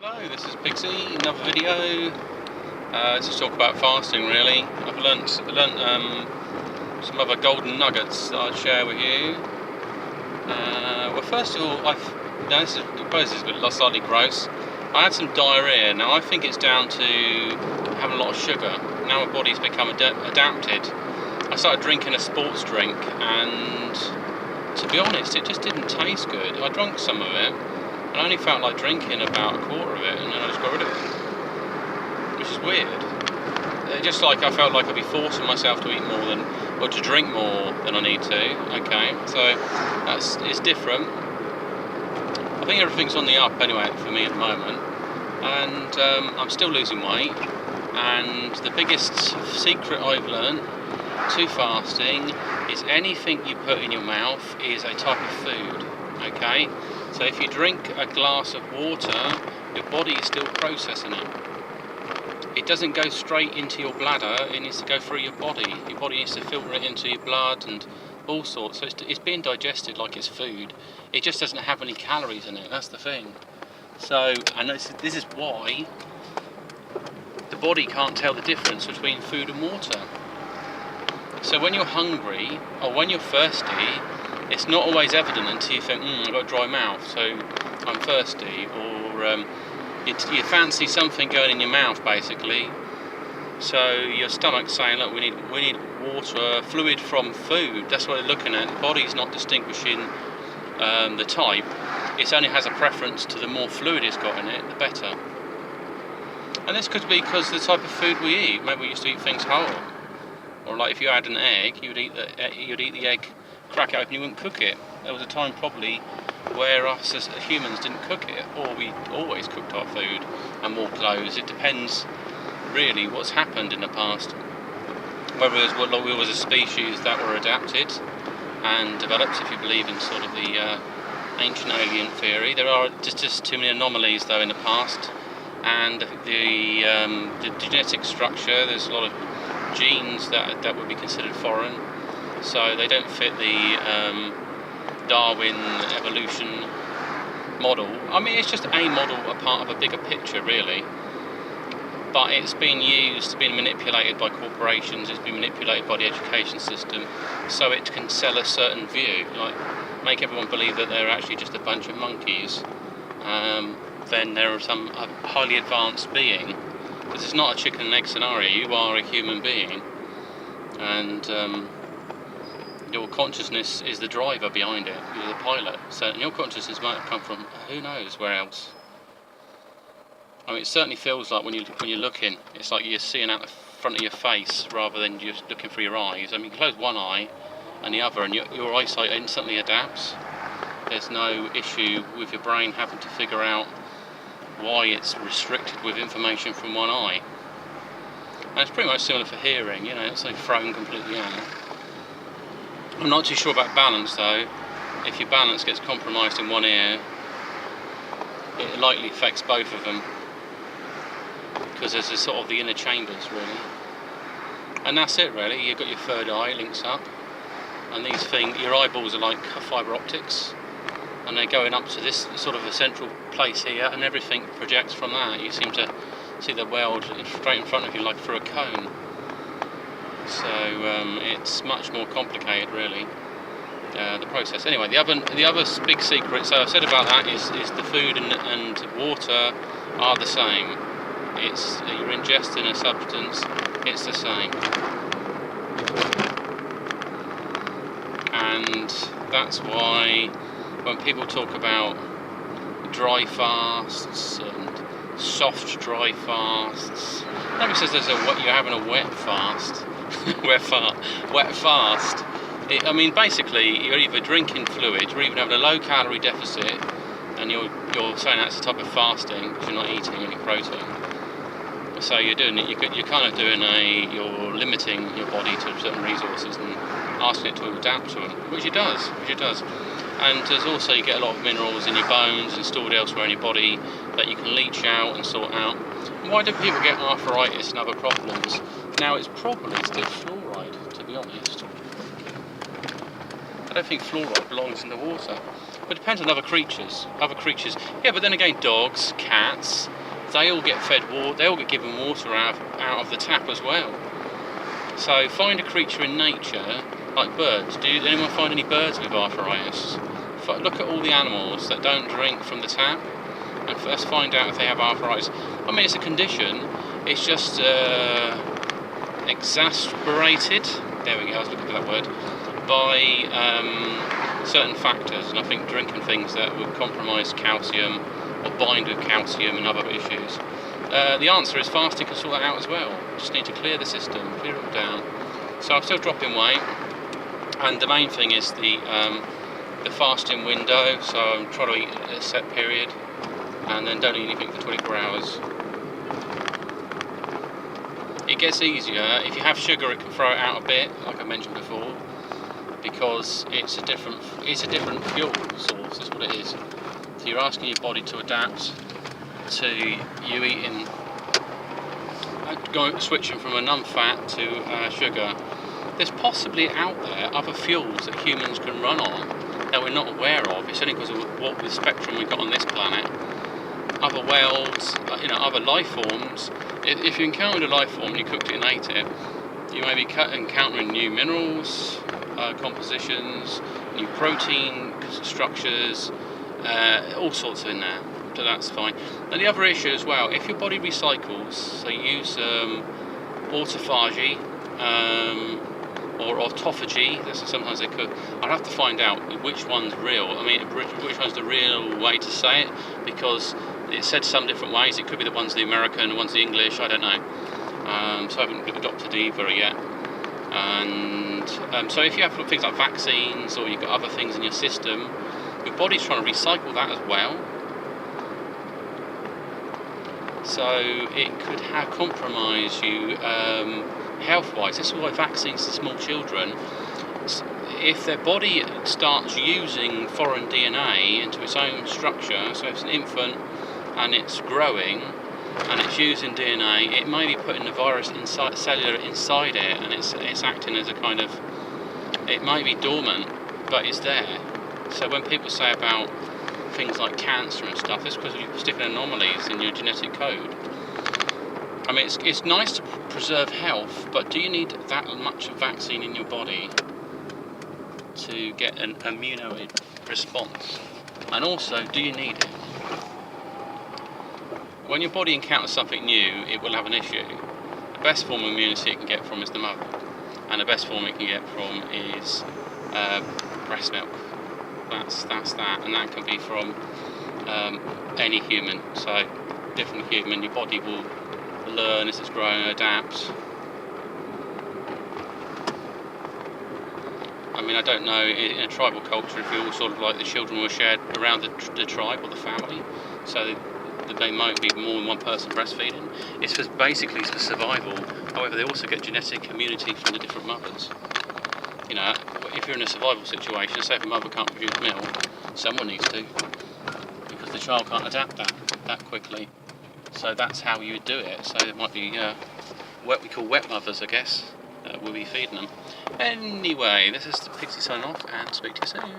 Hello, this is Pixie, another video. Let's just talk about fasting really. I've learnt some other golden nuggets that I'll share with you. Well, first of all, this is a bit slightly gross. I had some diarrhea. Now I think it's down to having a lot of sugar. Now my body's become adapted. I started drinking a sports drink, and to be honest, it just didn't taste good. I drank some of it, and I only felt like drinking about a quarter of it, and then I just got rid of it, which is weird. Just like I felt like I'd be forcing myself to eat more than, or to drink more than I need to. Okay, so it's different. I think everything's on the up anyway for me at the moment, and I'm still losing weight. And the biggest secret I've learned to fasting is anything you put in your mouth is a type of food. Okay, so if you drink a glass of water, your body is still processing it. It doesn't go straight into your bladder, it needs to go through your body. Your body needs to filter it into your blood and all sorts. So it's being digested like it's food. It just doesn't have any calories in it, that's the thing. So, and this is why the body can't tell the difference between food and water. So when you're hungry, or when you're thirsty, it's not always evident until you think, I've got a dry mouth, so I'm thirsty, or you fancy something going in your mouth, basically. So your stomach's saying, look, we need water, fluid from food. That's what they're looking at. The body's not distinguishing the type. It only has a preference to the more fluid it's got in it, the better. And this could be because the type of food we eat. Maybe we used to eat things whole. Or like if you had an egg, you'd eat the egg, crack it open, you wouldn't cook it. There was a time probably where us as humans didn't cook it, or we always cooked our food and wore clothes. It depends really what's happened in the past. Whether we was a species that were adapted and developed, if you believe in sort of the ancient alien theory. There are just too many anomalies though in the past, and the genetic structure, there's a lot of genes that would be considered foreign, so they don't fit the Darwin evolution model. I mean, it's just a model, a part of a bigger picture really, but it's been used, been manipulated by corporations, it's been manipulated by the education system, so it can sell a certain view, like make everyone believe that they're actually just a bunch of monkeys. Then there are some highly advanced being, because it's not a chicken and egg scenario. You are a human being, and your consciousness is the driver behind it. You're the pilot. So your consciousness might have come from who knows where else. I mean, it certainly feels like when you're looking, it's like you're seeing out the front of your face rather than just looking through your eyes. I mean, you close one eye and the other, and your eyesight instantly adapts. There's no issue with your brain having to figure out why it's restricted with information from one eye. And it's pretty much similar for hearing, you know, it's like thrown completely out. I'm not too sure about balance though. If your balance gets compromised in one ear, it likely affects both of them, because there's a sort of the inner chambers really. And that's it really, you've got your third eye links up, and these things, your eyeballs are like fibre optics, and they're going up to this sort of a central place here, and everything projects from that. You seem to see the world straight in front of you like through a cone. So it's much more complicated really, the process. Anyway, the other big secret, so I've said about that, is the food and water are the same. It's you're ingesting a substance, it's the same. And that's why when people talk about dry fasts and soft dry fasts, nobody says you're having a wet fast. wet fast. I mean, basically, you're either drinking fluid, you're even having a low calorie deficit, and you're saying that's a type of fasting because you're not eating any protein. So you're doing it. You're kind of doing you're limiting your body to certain resources and asking it to adapt to them, which it does. And there's also, you get a lot of minerals in your bones and stored elsewhere in your body that you can leach out and sort out. And why do people get arthritis and other problems? Now, it's probably still fluoride, to be honest. I don't think fluoride belongs in the water. But it depends on other creatures. Yeah, but then again, dogs, cats, they all get fed water, they all get given water out of the tap as well. So find a creature in nature, like birds. Did anyone find any birds with arthritis? Look at all the animals that don't drink from the tap, and let's find out if they have arthritis. I mean, it's a condition, it's just exacerbated, there we go, I was looking for that word, by certain factors, and I think drinking things that would compromise calcium or bind with calcium and other issues. The answer is fasting can sort that out as well. You just need to clear the system, clear it all down. So I'm still dropping weight, and the main thing is the fasting window, so I'm trying to eat at a set period and then don't eat anything for 24 hours. It gets easier. If you have sugar, it can throw it out a bit, like I mentioned before, because it's a different fuel source, is what it is. So you're asking your body to adapt to you eating, switching from a non-fat to sugar. There's possibly out there other fuels that humans can run on that we're not aware of. It's only because of what the spectrum we've got on this planet. Other worlds, other life forms. If you encountered a life form and you cooked it and ate it, you may be encountering new minerals, compositions, new protein structures, all sorts in there. So that's fine. And the other issue as well, if your body recycles, so you use autophagy, or autophagy, sometimes they could. I'd have to find out which one's real. I mean, which one's the real way to say it, because it's said some different ways. It could be the one's the American, the one's the English, I don't know. So I haven't adopted either yet. And so if you have things like vaccines, or you've got other things in your system, your body's trying to recycle that as well. So it could compromise you health-wise. This is why vaccines to small children, if their body starts using foreign DNA into its own structure, so if it's an infant and it's growing and it's using DNA, it may be putting the virus cellular inside it, and it's acting as a kind of, it might be dormant, but it's there. So when people say about things like cancer and stuff, it's because you're sticking anomalies in your genetic code. I mean, it's nice to preserve health, but do you need that much vaccine in your body to get an immune response? And also, do you need it? When your body encounters something new, it will have an issue. The best form of immunity it can get from is the mother, and the best form it can get from is breast milk. That's that, and that can be from any human. So, different human, your body will learn as it's growing and adapt. I mean, I don't know, in a tribal culture, if you're all sort of like the children were shared around the tribe or the family, so they might be more than one person breastfeeding. It's basically for survival. However, they also get genetic immunity from the different mothers. If you're in a survival situation, say if a mother can't produce milk, someone needs to, because the child can't adapt that quickly. So that's how you would do it. So it might be what we call wet mothers, I guess, we'll be feeding them. Anyway, this is the Pixie signing off, and speak to you soon.